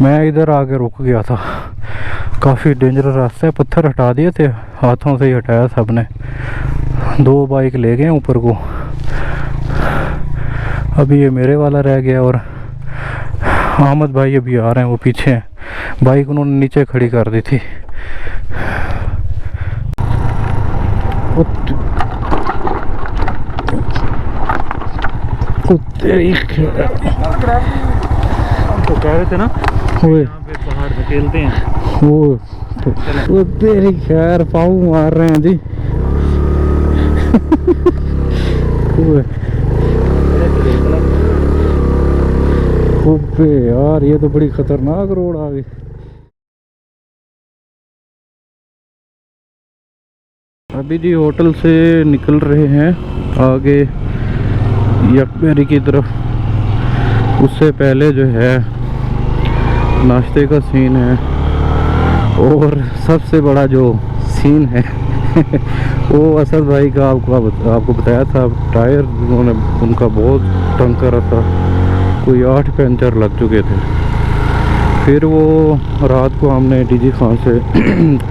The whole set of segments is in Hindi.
मैं इधर आके रुक गया था। काफ़ी डेंजरस रास्ता है, पत्थर हटा दिए थे, हाथों से ही हटाया सबने। 2 बाइक ले गए ऊपर को, अभी ये मेरे वाला रह गया। और अहमद भाई अभी आ रहे हैं, वो पीछे हैं। बाइक उन्होंने नीचे खड़ी कर दी थी। तो कह रहे थे ना यहाँ पे पहाड़ धकेलते हैं। वो तेरी खैर पाँव मार रहे हैं जी। ओबे यार, ये तो बड़ी खतरनाक रोड आ गई। अभी जी होटल से निकल रहे हैं आगे यकबेरी की तरफ। उससे पहले जो है नाश्ते का सीन है, और सबसे बड़ा जो सीन है वो असद भाई का आपको बताया था। टायर उन्होंने उनका बहुत तंग करा था, कोई 8 पंचर लग चुके थे। फिर वो रात को हमने डीजी खान से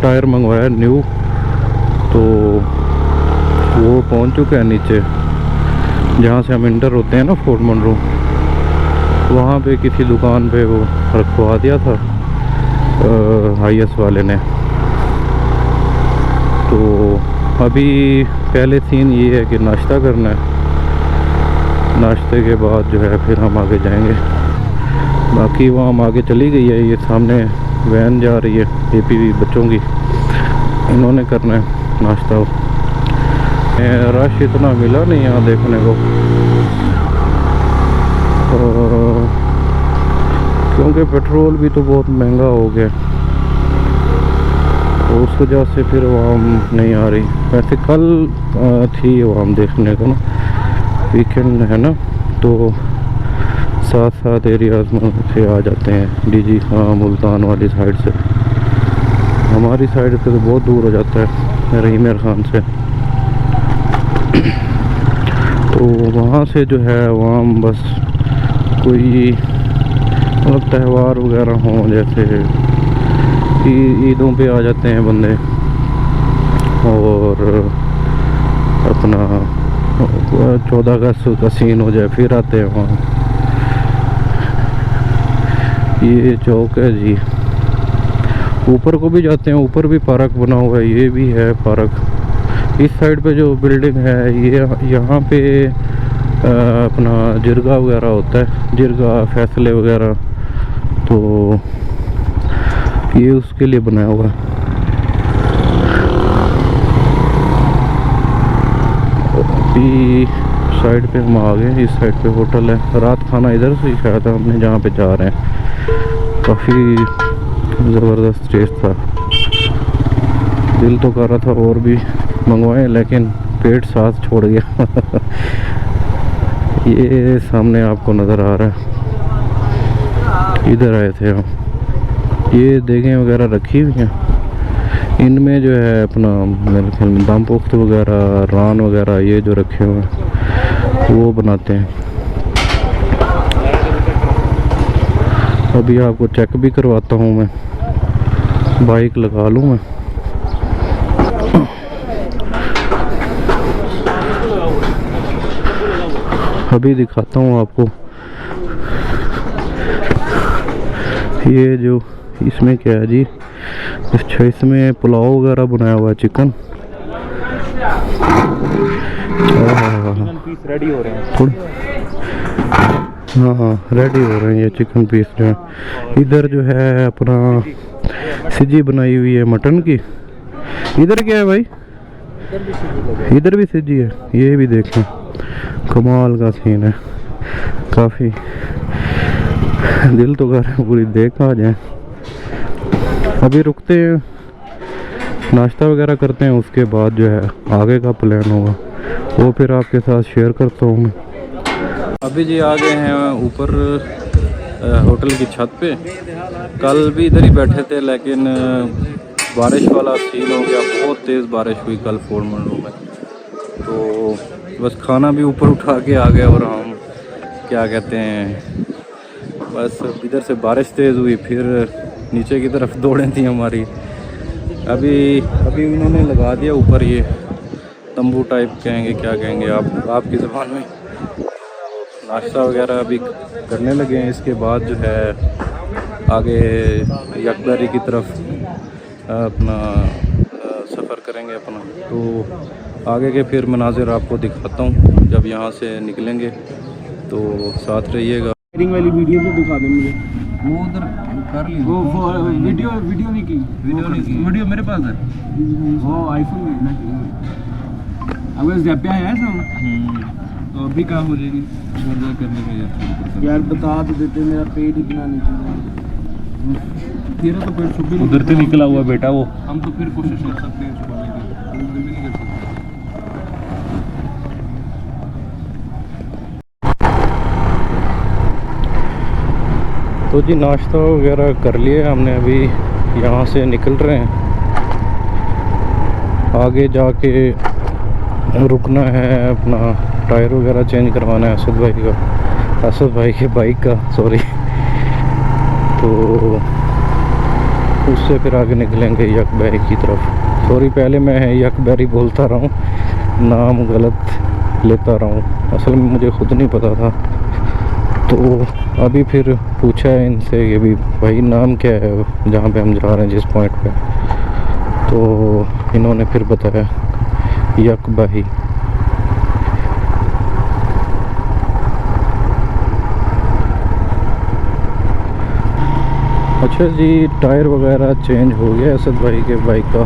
टायर मंगवाया न्यू, तो वो पहुंच चुके हैं नीचे जहाँ से हम इंटर होते हैं ना, फोर्ट मनरो। वहाँ पे किसी दुकान पे वो रखवा दिया था IS वाले ने। तो अभी पहले सीन ये है कि नाश्ता करना है, नाश्ते के बाद जो है फिर हम आगे जाएंगे। बाकी वहाँ आगे चली गई है, ये सामने वैन जा रही है APV बच्चों की, इन्होंने करना है नाश्ता। रश इतना मिला नहीं यहाँ देखने को, क्योंकि पेट्रोल भी तो बहुत महंगा हो गया, तो उस वजह से फिर वहाँ नहीं आ रही। वैसे कल थी वहाँ देखने को ना, वीकेंड है ना, तो साथ साथ एरियाज में से आ जाते हैं डीजी खां मुल्तान वाली साइड से। हमारी साइड से तो बहुत दूर हो जाता है रहीमेर खान से। तो वहाँ से जो है वहाँ बस कोई मतलब त्यौहार वगैरह हों, जैसे ईदों पे आ जाते हैं बंदे, और अपना 14 अगस्त का सीन हो जाए फिर आते हैं वहाँ। ये चौक है जी, ऊपर को भी जाते हैं, ऊपर भी पार्क बना हुआ है, ये भी है पार्क। इस साइड पे जो बिल्डिंग है ये यहाँ पे अपना जिरगा वगैरह होता है, जिरगा फैसले वगैरह, तो ये उसके लिए बनाया हुआ है। अभी साइड पे हम आ गए, इस साइड पे होटल है। रात खाना इधर से ही खाया था हमने जहाँ पे जा रहे हैं। काफ़ी ज़बरदस्त टेस्ट था, दिल तो कर रहा था और भी मंगवाएं, लेकिन पेट साथ छोड़ गया। ये सामने आपको नज़र आ रहा है, इधर आए थे हम। ये देगें वगैरह रखी हुई हैं, इनमें जो है अपना मेरे ख्याल में दम पुख्त वगैरह, रान वगैरह ये जो रखे हुए हैं वो बनाते हैं। अभी आपको चेक भी करवाता हूँ मैं, बाइक लगा लूँ मैं। अभी दिखाता हूँ आपको, ये जो इसमें क्या है जी, अच्छा इसमें पुलाव वगैरह बनाया हुआ है, चिकन पीस रेडी हो रहे हैं थोड़ा, हाँ रेडी हो रहे हैं ये चिकन पीस जो है। इधर जो है अपना सिजी बनाई हुई है मटन की। इधर क्या है भाई, इधर भी सिजी है, ये भी देखें, कमाल का सीन है। काफ़ी दिल तो कर रहा है पूरी देख आ जाए। अभी रुकते हैं, नाश्ता वगैरह करते हैं, उसके बाद जो है आगे का प्लान होगा वो फिर आपके साथ शेयर करता हूँ मैं। अभी जी आ गए हैं ऊपर होटल की छत पे। कल भी इधर ही बैठे थे, लेकिन बारिश वाला सीन हो गया, बहुत तेज़ बारिश हुई कल फोर्ट मनरो में। तो बस खाना भी ऊपर उठा के आ गए, और हम क्या कहते हैं बस इधर से बारिश तेज़ हुई, फिर नीचे की तरफ दौड़ें थी हमारी। अभी अभी उन्होंने लगा दिया ऊपर, ये तंबू टाइप कहेंगे क्या कहेंगे आप आपकी ज़बान में। नाश्ता वगैरह अभी करने लगे हैं। इसके बाद जो है आगे यकबरी की तरफ अपना सफ़र करेंगे अपना। तो आगे के फिर मनाजिर आपको दिखाता हूँ जब यहाँ से निकलेंगे, तो साथ रहिएगा। वाली वीडियो तो दिखा दे मुझे। वो उधर कर ली, वो वीडियो नहीं की, वीडियो मेरे पास है। वो आईफोन में अगर जब पे आया सब तो अभी कहाँ हो जाएगी करने में यार बता तो देते, मेरा पेट इतना नहीं तेरा तो पेट छुपी उधर से निकला हुआ बेटा वो। हम तो फिर कोशिश कर सकते हैं छुपाने की, उधर भी नहीं कर सकते। तो जी नाश्ता वगैरह कर लिया हमने, अभी यहाँ से निकल रहे हैं। आगे जाके रुकना है, अपना टायर वगैरह चेंज करवाना है असद भाई के बाइक का, सॉरी। तो उससे फिर आगे निकलेंगे यकबरी की तरफ। सॉरी, पहले मैं यकबरी बोलता रहा हूँ, नाम गलत लेता रहा हूँ, असल में मुझे खुद नहीं पता था। तो अभी फिर पूछा है इनसे कि भाई नाम क्या है जहाँ पे हम जा रहे हैं जिस पॉइंट पे, तो इन्होंने फिर बताया यकबरी। अच्छा जी, टायर वगैरह चेंज हो गया असद भाई के बाइक का।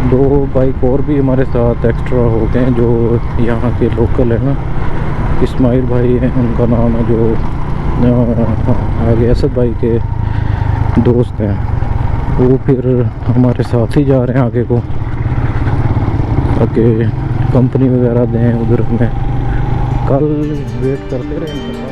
2 बाइक और भी हमारे साथ एक्स्ट्रा हो गए हैं, जो यहाँ के लोकल है ना, इस्माइल भाई हैं उनका नाम है, जो आगे असद भाई के दोस्त हैं, वो फिर हमारे साथ ही जा रहे हैं आगे को, ताकि कंपनी वगैरह दें उधर में। कल वेट करते रहे इनके साथ।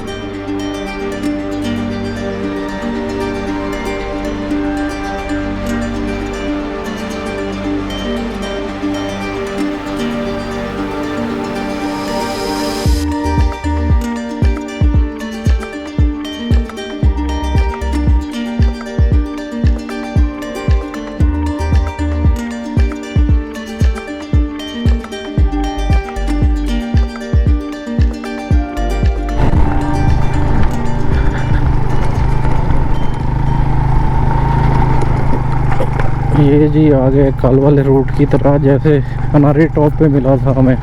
ये जी आ गए कल वाले रूट की तरह, जैसे अनारी टॉप पे मिला था हमें,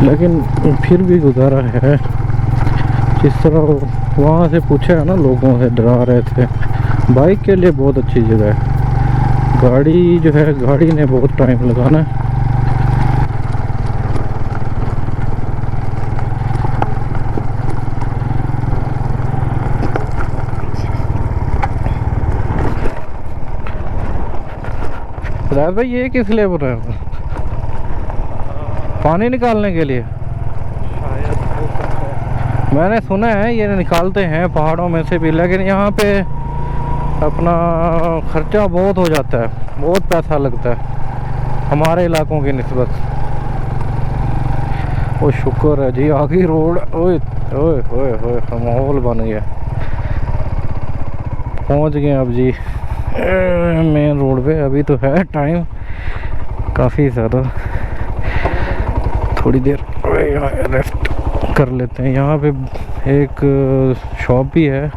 लेकिन फिर भी गुजारा है। जिस तरह वहाँ से पूछा है ना, लोगों से डरा रहे थे। बाइक के लिए बहुत अच्छी जगह है, गाड़ी जो है गाड़ी ने बहुत टाइम लगाना है। राज भाई ये किस लिए बोल रहे हो? पानी निकालने के लिए? मैंने सुना है ये निकालते हैं पहाड़ों में से भी, लेकिन यहाँ पे अपना खर्चा बहुत हो जाता है, बहुत पैसा लगता है हमारे इलाकों की निस्बत। वो शुक्र है जी आगे रोड, ओए ओए ओए ओए माहौल बन गया। पहुँच गए अब जी मेन रोड पे। अभी तो है टाइम काफ़ी ज़्यादा, थोड़ी देर रेस्ट कर लेते हैं। यहाँ पे एक शॉप भी है,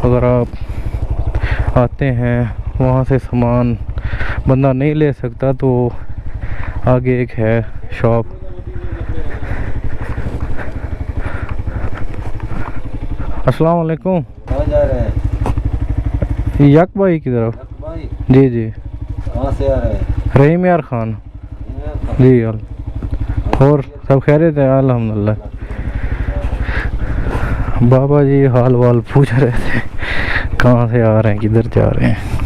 अगर आप आते हैं वहाँ से सामान बंदा नहीं ले सकता तो आगे एक है शॉप। अस्सलाम वालेकुम। कहाँ जा रहे हैं? यकबरी की तरफ। जी जी। कहाँ से आ रहे हैं? रहीम यार खान जी। और सब खैरियत है? अल्हम्दुलिल्लाह। बाबा जी हाल वाल पूछ रहे थे कहाँ से आ रहे हैं, किधर जा रहे हैं।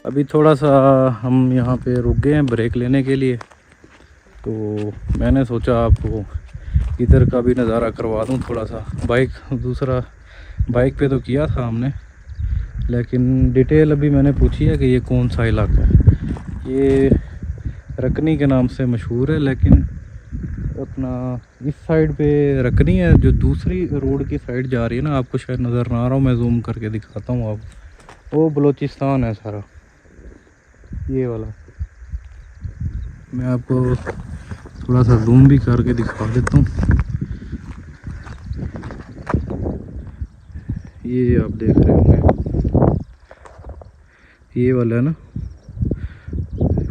अभी थोड़ा सा हम यहाँ पे रुक गए हैं ब्रेक लेने के लिए, तो मैंने सोचा आपको इधर का भी नज़ारा करवा दूँ थोड़ा सा। दूसरा बाइक पे तो किया था हमने, लेकिन डिटेल अभी मैंने पूछी है कि ये कौन सा इलाका है। ये रकनी के नाम से मशहूर है, लेकिन अपना इस साइड पे रकनी है, जो दूसरी रोड की साइड जा रही है ना, आपको शायद नज़र ना आ रहा हूँ, मैं जूम करके दिखाता हूँ आप, वो बलूचिस्तान है सारा, ये वाला। मैं आपको थोड़ा सा जूम भी करके दिखा देता हूँ। ये आप देख रहे होंगे, ये वाला है ना,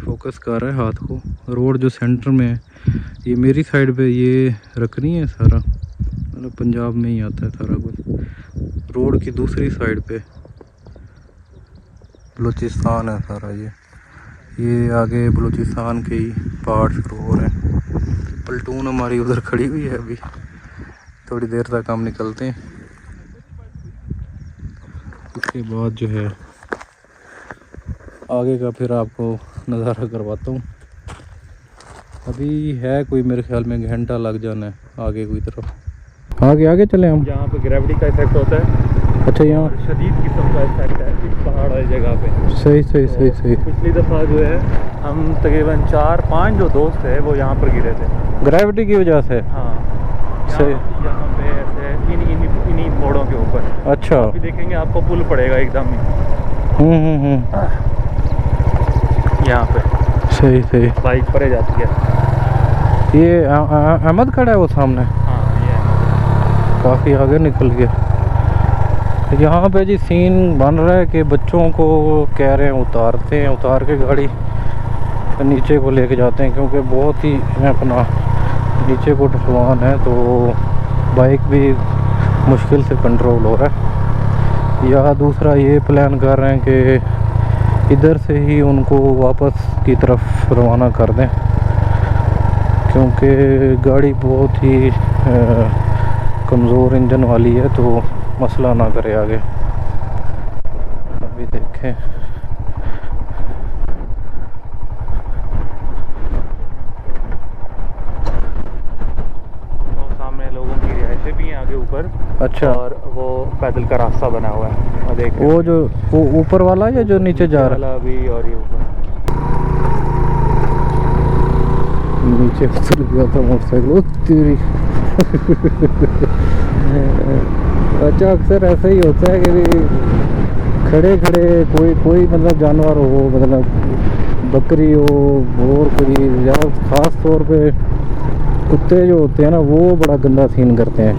फोकस कर रहा है हाथ को। रोड जो सेंटर में है, ये मेरी साइड पे ये रकनी है सारा, मतलब पंजाब में ही आता है सारा कुछ। रोड की दूसरी साइड पे बलूचिस्तान है सारा। ये आगे बलूचिस्तान के ही पहाड़ शुरू हो रहे हैं। पलटून हमारी उधर खड़ी हुई है, अभी थोड़ी देर तक हम निकलते हैं, उसके बाद जो है आगे का फिर आपको नज़ारा करवाता हूँ। अभी है कोई मेरे ख्याल में घंटा लग जाना है आगे कोई तरफ। आगे चले हम, यहाँ पे ग्रेविटी का इफेक्ट होता है। अच्छा, यहाँ शदीद किस्म का इफेक्ट है इस पहाड़ वाली जगह पे। सही। पिछली दफ़ा जो है हम तकरीबन 4-5 जो दोस्त है वो यहाँ पर गिरे थे, ग्रेविटी की वजह से। हाँ, सही। यहाँ पे ऐसे इन्हीं मोड़ों के ऊपर। अच्छा, अभी देखेंगे आपको पुल पड़ेगा एकदम ही यहाँ पे। सही। बाइक परे जाती है। ये अहमद खड़ा है वो सामने, हाँ, ये है। काफ़ी आगे निकल गया। यहाँ पे जी सीन बन रहा है कि बच्चों को कह रहे हैं उतार के गाड़ी नीचे को लेके जाते हैं, क्योंकि बहुत ही अपना नीचे को ढलवान है, तो बाइक भी मुश्किल से कंट्रोल हो रहा है। या दूसरा ये प्लान कर रहे हैं कि इधर से ही उनको वापस की तरफ रवाना कर दें, क्योंकि गाड़ी बहुत ही कमज़ोर इंजन वाली है, तो मसला ना करे आगे। अभी देखें, तो सामने लोगों की रिहाइशें भी हैं आगे ऊपर। अच्छा, और वो पैदल का रास्ता बना हुआ है, और देख वो जो वो ऊपर वाला या जो नीचे जा रहा है? अभी और ये ऊपर नीचे उतर गया था मोटरसाइकिल तेरी। अच्छा, अक्सर ऐसा ही होता है कि खड़े कोई मतलब जानवर हो, मतलब बकरी हो और कोई, या ख़ास तौर पे कुत्ते जो होते हैं ना, वो बड़ा गंदा सीन करते हैं।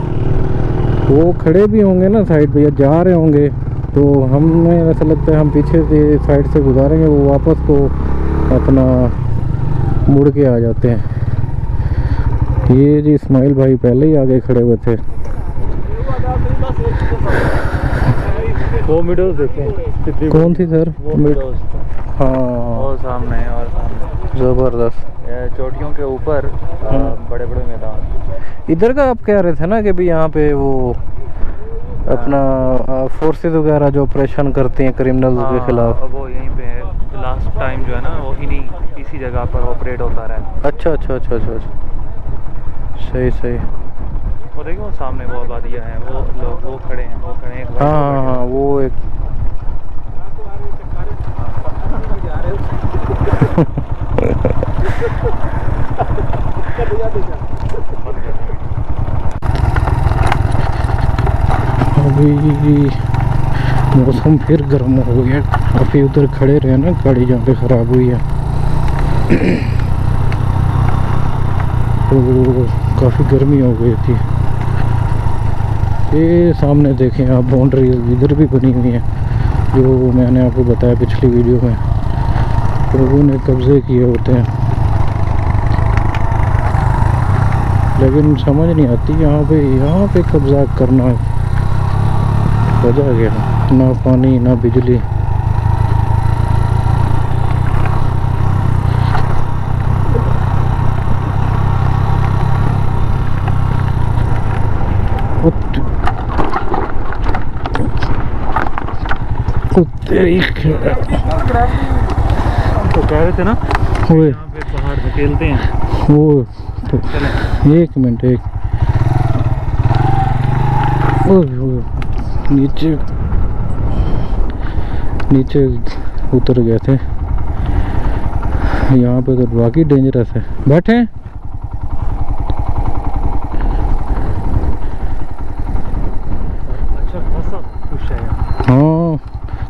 वो खड़े भी होंगे ना साइड पे या जा रहे होंगे, तो हमें ऐसा लगता है हम पीछे से साइड से गुजारेंगे, वो वापस को अपना मुड़ के आ जाते हैं। ये जी इस्माइल भाई पहले ही आगे खड़े हुए थे। वो मिडोज देखें, कौन थी सर? वो मिडोज, हाँ, और सामने ज़बरदस्त। चोटियों के ऊपर बड़े बड़े मैदान। इधर का आप कह रहे थे ना कि भी यहाँ पे वो अपना फोर्सेस वगैरह जो ऑपरेशन करते हैं क्रिमिनल्स के खिलाफ, वो यहीं पे है। लास्ट टाइम जो है ना, वो इसी जगह पर ऑपरेट होता रहा। अच्छा, सही। वो देखो वो सामने वो आबादियाँ हैं, वो लोग वो खड़े हैं हाँ, वो एक अभी मौसम फिर गर्म हो गया। अभी उधर खड़े रहे ना, गाड़ी जहाँ पे ख़राब हुई है, तो काफ़ी गर्मी हो गई थी। ये सामने देखें आप, बाउंड्री इधर भी बनी हुई है, जो मैंने आपको बताया पिछली वीडियो में, लोगों ने कब्ज़े किए होते हैं। लेकिन समझ नहीं आती यहाँ पे कब्ज़ा करना वजह क्या, ना पानी ना बिजली। तेरी तो कह रहे थे ना ओए यहाँ पे पहाड़ धकेलते हैं। वो तो एक मिनट ओए ओए नीचे नीचे उतर गए थे। यहाँ पे तो वाकई डेंजरस है। बैठे अच्छा खासा कुछ है। हाँ,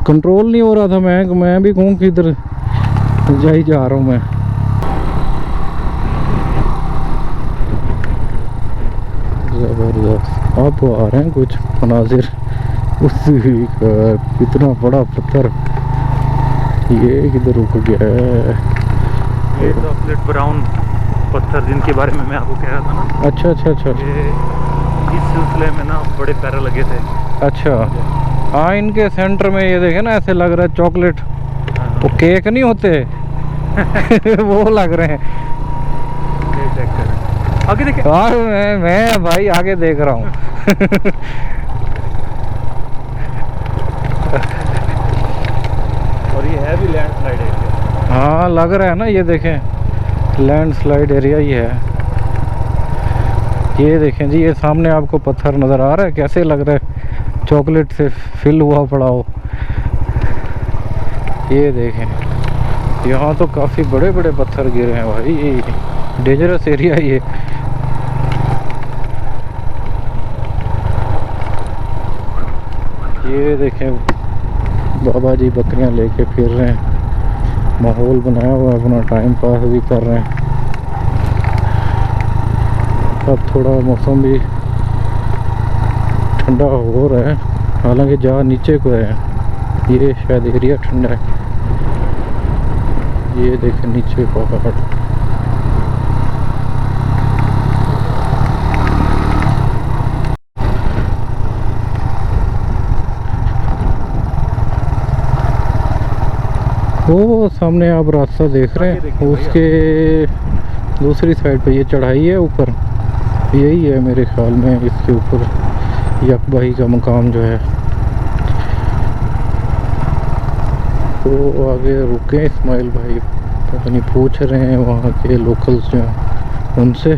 कंट्रोल नहीं हो रहा था। मैं भी कहूँ कि इधर जा रहा हूँ मैं। जबरदस्त। अब आ रहे हैं कुछ मनाजिर। इतना बड़ा पत्थर ये किधर रुक गया है। ये चॉकलेट ब्राउन पत्थर जिनके बारे में मैं आपको कह रहा था ना, अच्छा अच्छा अच्छा ये इस सिलसिले में ना बड़े प्यारे लगे थे। अच्छा। हाँ, इनके सेंटर में ये देखे ना, ऐसे लग रहा है चॉकलेट, वो केक नहीं होते वो लग रहे हैं। ये चेक करें, आगे देखें। हाँ, मैं भाई आगे देख रहा हूँ और ये है भी लैंडस्लाइड एरिया। हाँ, लग रहा है ना, ये देखें लैंडस्लाइड एरिया ही है। ये देखें जी, ये सामने आपको पत्थर नज़र आ रहा है, कैसे लग रहा है चॉकलेट से फिल हुआ पड़ा हो। ये देखें, यहाँ तो काफ़ी बड़े बड़े पत्थर गिरे हैं भाई, डेंजरस एरिया ये। ये देखें बाबा जी बकरियां लेके फिर रहे हैं, माहौल बनाया हुआ, अपना टाइम पास भी कर रहे हैं। अब थोड़ा मौसम भी ठंडा हो रहा है, हालांकि जहाँ नीचे को है ये शायद एरिया ठंडा है। ये देखें नीचे पहाड़। वो सामने आप रास्ता देख रहे हैं, उसके दूसरी साइड पे ये चढ़ाई है ऊपर, यही है मेरे ख्याल में इसके ऊपर यक भाई का मकाम जो है। तो आगे रुके इस्माइल भाई, पता नहीं पूछ रहे हैं वहाँ के लोकल्स जो हैं उनसे,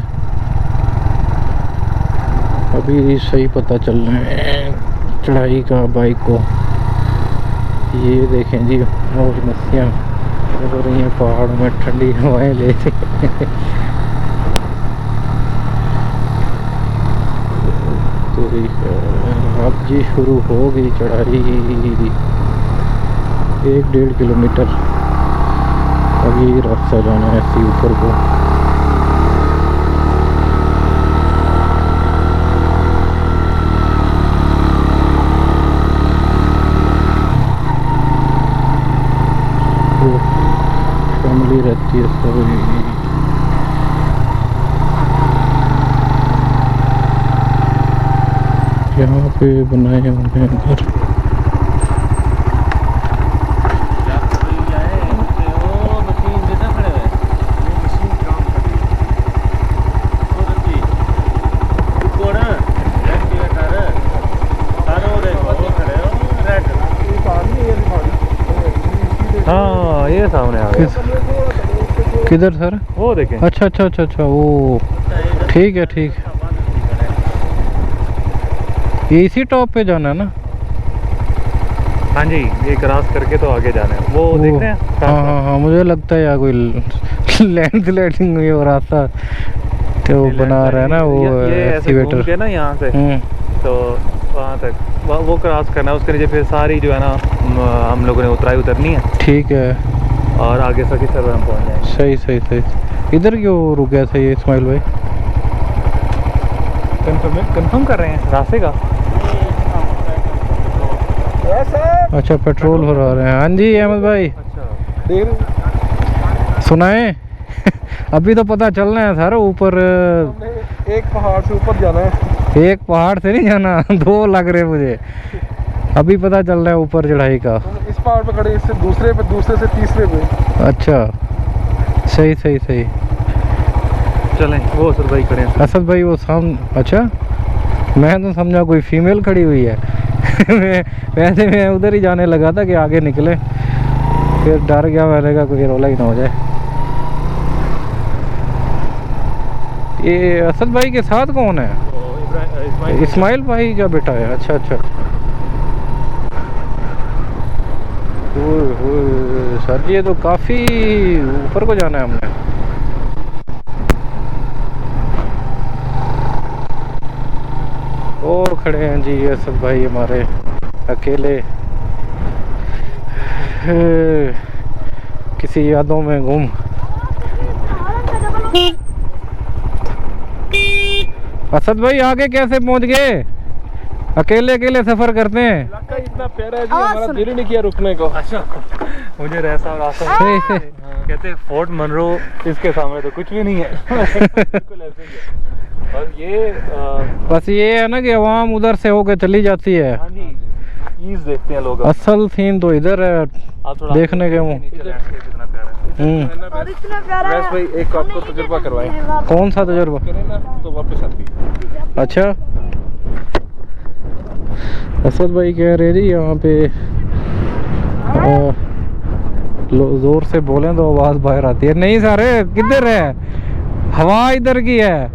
अभी सही पता चल रहे हैं चढ़ाई का बाइक को। ये देखें जी, और मस्तियाँ हो रही हैं पहाड़ों में, ठंडी हवाएं लेते तो अब जी शुरू हो गई चढ़ाई, 1-1.5 किलोमीटर अब यही रास्ता जाना है ऐसे ऊपर को। फैमिली रहती है सब, यहाँ पे बनाए हुए हैं घर। हाँ, ये सामने आ गया। किधर सर? वो देखें। अच्छा अच्छा अच्छा अच्छा, वो ठीक है ठीक है। ये इसी टॉप पे जाना है ना? हाँ जी, ये क्रॉस करके तो आगे जाना है। वो देख रहे हैं? हाँ हाँ हाँ, मुझे लगता है यार कोई लैंडस्लाइडिंग हुई और रास्ता तो वो बना रहा है ना वो एक्सीवेटर ना यहाँ से तो वहाँ तक वो क्रॉस करना है, उसके नीचे फिर सारी जो है ना हम लोगों ने उतरनी है। ठीक है, और आगे सकी सर हम पहुँच जाएंगे। सही सही सही। इधर क्यों रुक गया था ये इस्माइल भाई? कंफर्म कर रहे हैं रास्ते का। अच्छा, पेट्रोल भरा रहे हैं। हाँ जी अहमद भाई, सुनाए अभी तो पता चलना है सर, ऊपर एक पहाड़ से ऊपर जाना है। एक पहाड़ से नहीं जाना, 2 लग रहे मुझे, अभी पता चल रहा है ऊपर चढ़ाई का। इस पहाड़ पे खड़े, इससे दूसरे से तीसरे पे। अच्छा, सही सही सही। चलें, वो असद भाई खड़े हैं। असद भाई वो सामने? अच्छा, मैं तो समझा कोई फीमेल खड़ी हुई है। वैसे मैं उधर ही जाने लगा था कि आगे निकले, फिर डर गया, मैंने कहा कोई रोला ही ना हो जाए। ये असद भाई के साथ कौन है? इस्माइल भाई का बेटा है। अच्छा अच्छा। ओए सर जी, ये तो काफ़ी ऊपर को जाना है हमने। और खड़े हैं जी असद भाई हमारे अकेले, किसी यादों में गुम। असद भाई आगे कैसे पहुंच गए? अकेले अकेले सफर करते हैं। इतना प्यारा है जी, हमारा दिल ही नहीं किया रुकने को। अच्छा, मुझे ऐसा रास्ता कहते हैं फोर्ट मनरो, इसके सामने तो कुछ भी नहीं है। बिल्कुल ऐसे ही है। और ये बस ये है ना कि आवाम उधर से होके चली जाती है। हाँ जी, ईज देखते हैं लोग। असल सीन तो इधर है देखने के मुँह। कितना प्यारा है। और इतना प्यारा है। भाई एक आपको तजुर्बा करवाएं। कौन सा तजुर्बा? करें ना तो वापस आती है। अच्छा, असद भाई कह रहे जी यहाँ पे जोर से बोलें तो आवाज़ बाहर आती है। नहीं सारे किधर है, हवा इधर की है।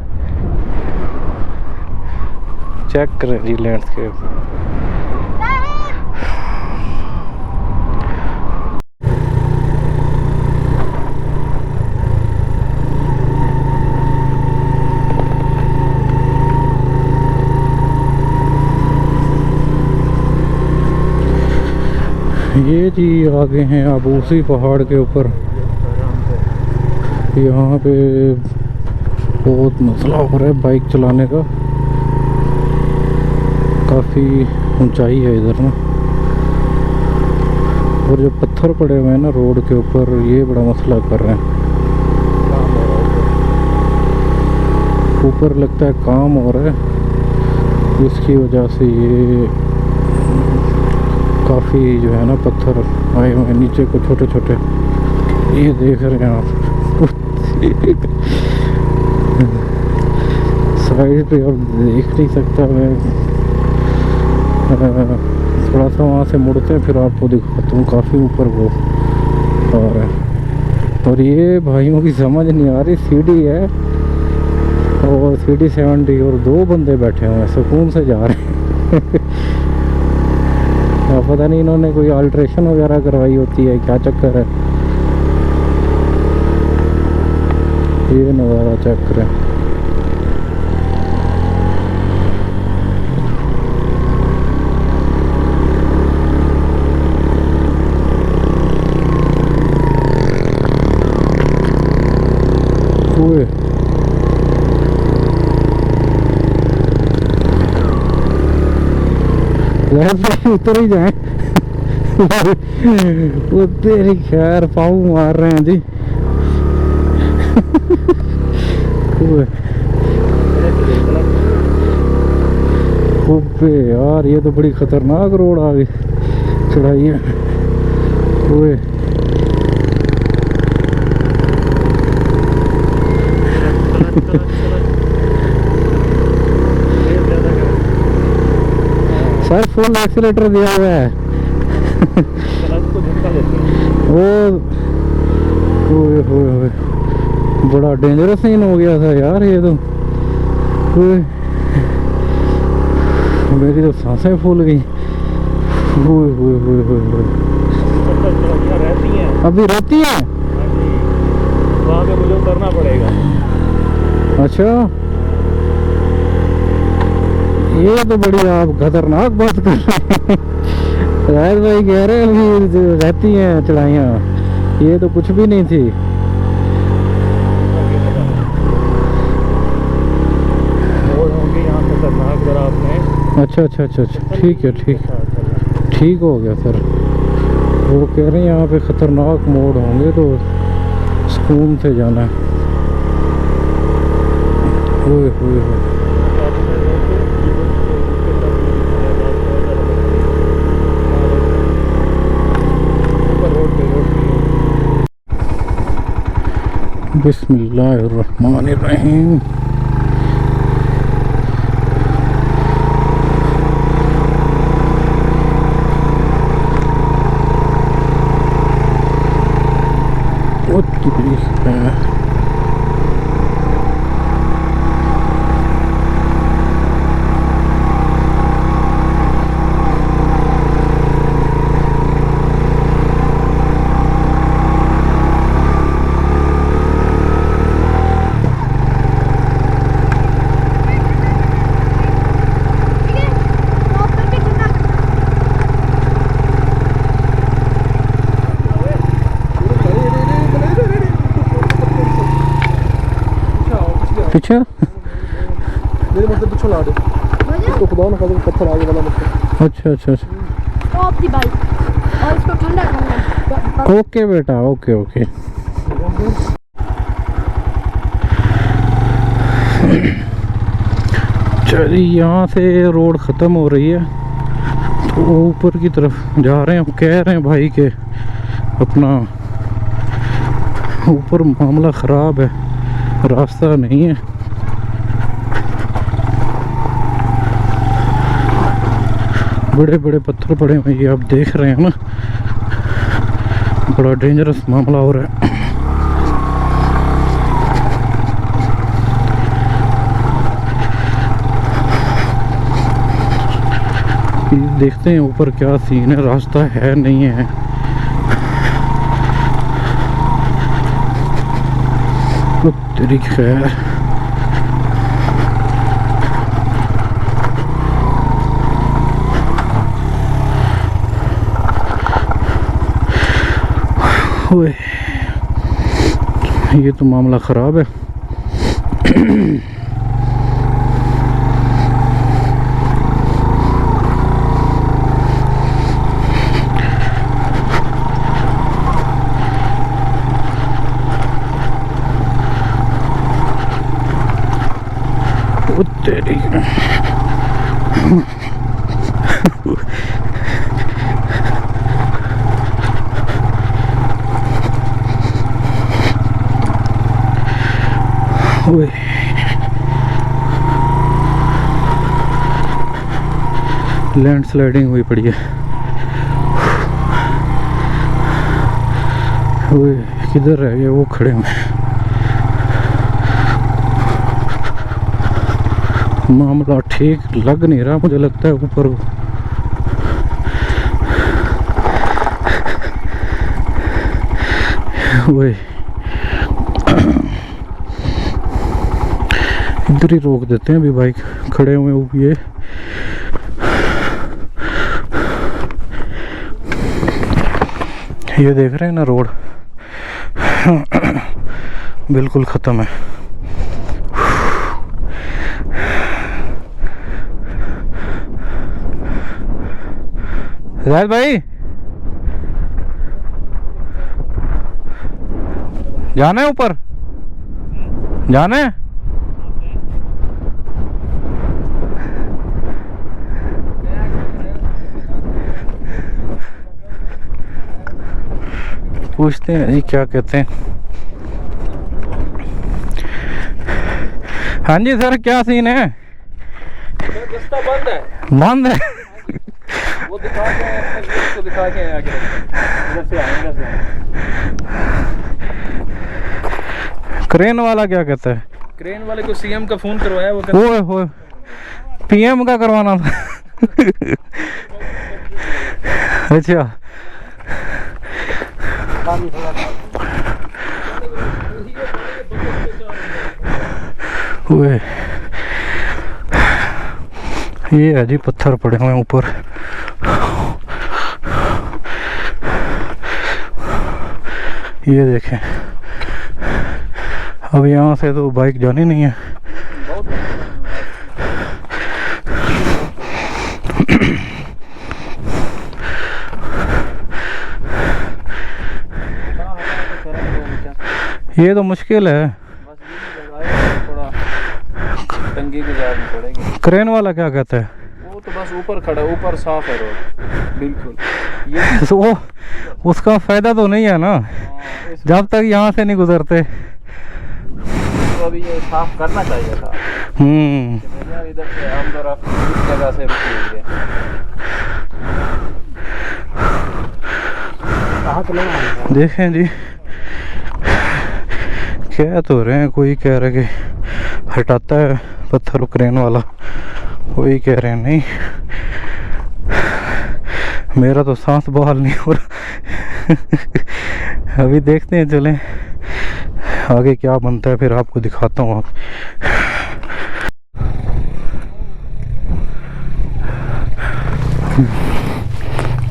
चेक करें जी लैंडस्केप। ये जी आगे हैं अब उसी पहाड़ के ऊपर। यहाँ पे बहुत मसला हो रहा है बाइक चलाने का, काफ़ी ऊंचाई है इधर ना, और जो पत्थर पड़े हुए हैं ना रोड के ऊपर, ये बड़ा मसला कर रहे हैं। ऊपर लगता है काम हो रहा है, इसकी वजह से ये काफ़ी जो है ना पत्थर आए हुए हैं नीचे को, छोटे छोटे। ये देख रहे हैं आप साइड पे अब देख नहीं सकता मैं, थोड़ा सा वहाँ से मुड़ते हैं फिर आपको दिखाता हूँ। काफ़ी ऊपर वो और ये भाइयों की समझ नहीं आ रही, सीढ़ी है और सीढ़ी 70 और 2 बंदे बैठे हुए हैं, सुकून से जा रहे हैं। पता नहीं इन्होंने कोई अल्ट्रेशन वगैरह करवाई होती है, क्या चक्कर है। ये नज़ारा चेक करें। उतर ही जाए। वो तेरी खैर पाँव मार रहे हैं जी। ओबे यार, ये तो बड़ी खतरनाक रोड आ गई, चढ़ाई है। ओए सर फुल एक्सीलेटर दिया हुआ है। ओए बड़ा डेंजरस सीन हो गया था यार ये तो। मेरी तो सांसें फूल गई। अभी रहती है, वहाँ पे मुझे उतरना पड़ेगा। अच्छा, ये तो बड़ी आप खतरनाक बात कर रहे हैं। राज भाई कह रहे हैं अभी रहती हैं चढ़ाइयाँ, ये तो कुछ भी नहीं थी। अच्छा अच्छा अच्छा अच्छा, ठीक है, ठीक हो गया सर। वो कह रहे हैं यहाँ पे खतरनाक मोड़ होंगे तो सुकून से जाना है। ओए बिस्मिल्लाहिर्रहमानिर्रहीम। पीछे मेरे मतलब पीछे ला दे तो खुदा ना खाली पत्थर आगे वाला मतलब। अच्छा अच्छा अच्छा स्टॉप दी बाइक और इसको ठंडा करना। ओके बेटा ओके ओके। चलिए यहाँ से रोड ख़त्म हो रही है तो ऊपर की तरफ जा रहे हैं। हम कह रहे हैं भाई के अपना ऊपर मामला ख़राब है, रास्ता नहीं है। बड़े बड़े पत्थर पड़े हुए ये आप देख रहे हैं ना, बड़ा डेंजरस मामला हो रहा है। देखते हैं ऊपर क्या सीन है, रास्ता है नहीं है। तो तेरी खैर ओए ये तो मामला ख़राब है। तेरी ओए लैंडस्लाइडिंग हुई पड़ी है। ओए किधर रह गए वो खड़े हुए, मामला ठीक लग नहीं रहा मुझे लगता है ऊपर। ओए इधर ही रोक देते हैं अभी, बाइक खड़े हुए ये देख रहे हैं ना रोड बिल्कुल ख़त्म है। जायद भाई जाना है ऊपर, जाना है? पूछते हैं जी क्या कहते हैं। हाँ जी सर क्या सीन है? रास्ता बंद है। बंद है? वो दिखा के आगे इधर से आएंगे से। क्रेन वाला क्या कहता है? क्रेन वाले को सीएम का फोन करवाया, वो हो पीएम का करवाना था। अच्छा ओए ये है जी पत्थर पड़े हुए ऊपर। ये देखें अब यहाँ से तो बाइक जानी नहीं है। ये तो मुश्किल है, थोड़ा तंगी गुजारनी पड़ेगी। क्रेन वाला क्या कहता है? वो तो बस ऊपर खड़ा, ऊपर साफ है रोड बिल्कुल। ये वो उसका फायदा तो नहीं है ना जब तक यहाँ से नहीं गुजरते। तो अभी ये साफ करना चाहिए था। भैया इधर से हम लोग इस जगह से रुके देखें जी कह तो रहे हैं, कोई कह रहा है कि हटाता है पत्थर क्रेन वाला, कोई कह रहे हैं नहीं। मेरा तो सांस बहाल नहीं हो रहा। अभी देखते हैं, चलें आगे क्या बनता है, फिर आपको दिखाता हूँ।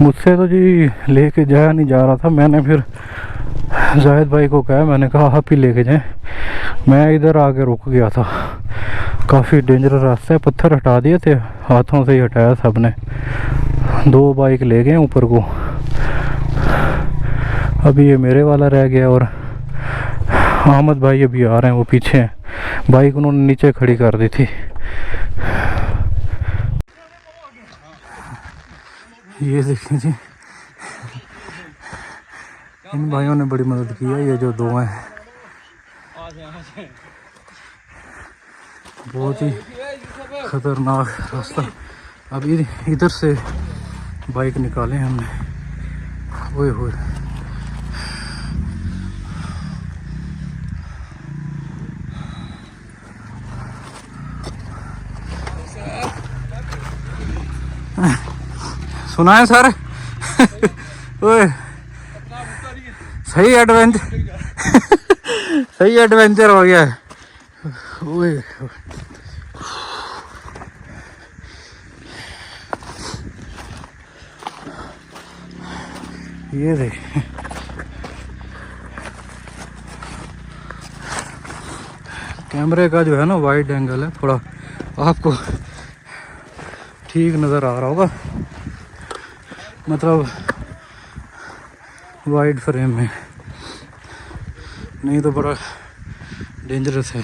मुझसे तो जी लेके जाया नहीं जा रहा था, मैंने फिर जाहिद भाई को कहा, मैंने कहा आप ही लेके जाएं। मैं इधर आके रुक गया था, काफ़ी डेंजरस रास्ता है। पत्थर हटा दिए थे, हाथों से ही हटाया सबने। 2 बाइक ले गए ऊपर को, अभी ये मेरे वाला रह गया और अहमद भाई अभी आ रहे हैं, वो पीछे हैं। बाइक उन्होंने नीचे खड़ी कर दी थी। ये देखिए जी, इन भाइयों ने बड़ी मदद की है। ये जो 2 हैं, बहुत ही खतरनाक रास्ता। अभी इधर से बाइक निकाले हमने, ओए होए। सुना है सर? ओए सही एडवेंचर सही एडवेंचर हो गया है। ओए ये देख, कैमरे का जो है ना वाइड एंगल है, थोड़ा आपको ठीक नज़र आ रहा होगा, मतलब वाइड फ्रेम में, नहीं तो बड़ा डेंजरस है।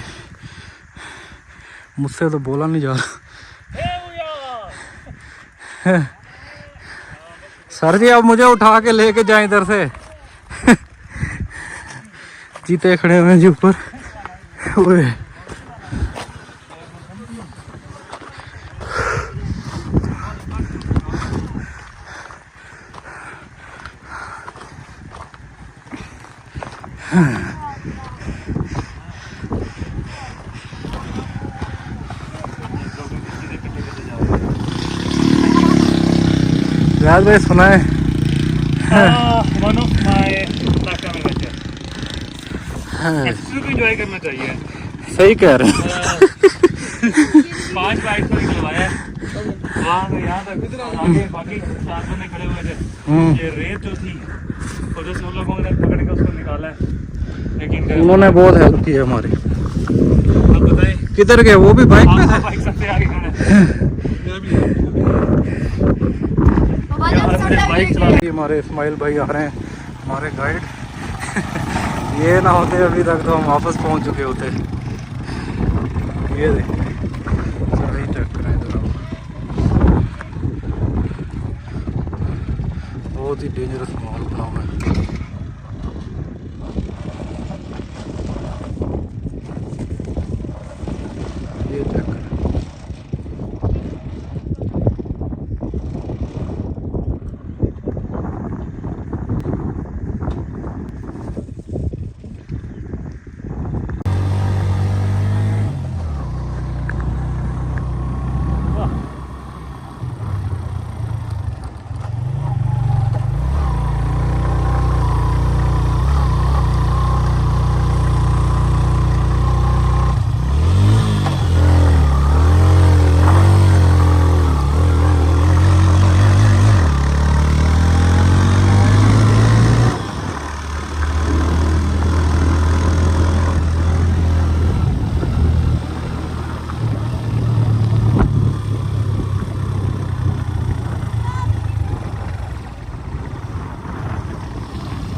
मुझसे तो बोला नहीं जा रहा। सर जी आप मुझे उठा के लेके जाएं इधर से। चीते खड़े हुए हैं जी ऊपर। ओए याद भाई सुना है, वन ऑफ माय एंजॉय करना चाहिए। सही कह रहे हैं। 5 बाइक पर निकलवाया वहाँ से यहाँ तक, आगे बाकी 4 बंदे खड़े हुए थे। ये रेत जो थी उधर से उन लोगों ने पकड़ के उसको निकाला है, लेकिन उन्होंने बहुत हेल्प की है हमारी। अब बताएं किधर गए वो भी बाइक पे थे? बाइक सबसे आगे खड़े बाइक चला। हमारे इस्माइल भाई आ रहे हैं, हमारे गाइड। ये ना होते अभी तक तो हम वापस पहुंच चुके होते। ये देखिए सही टक्कर है इधर, बहुत ही डेंजरस माहौल बना हुआ है। ये टक्कर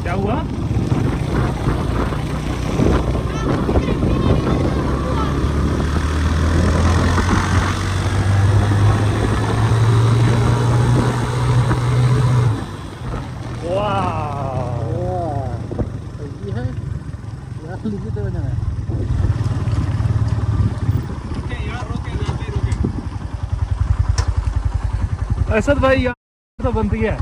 क्या हुआ? असद भाई यार तो बनती है।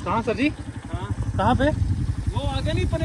कहाँ सर जी? कहाँ पे? वो आगे नहीं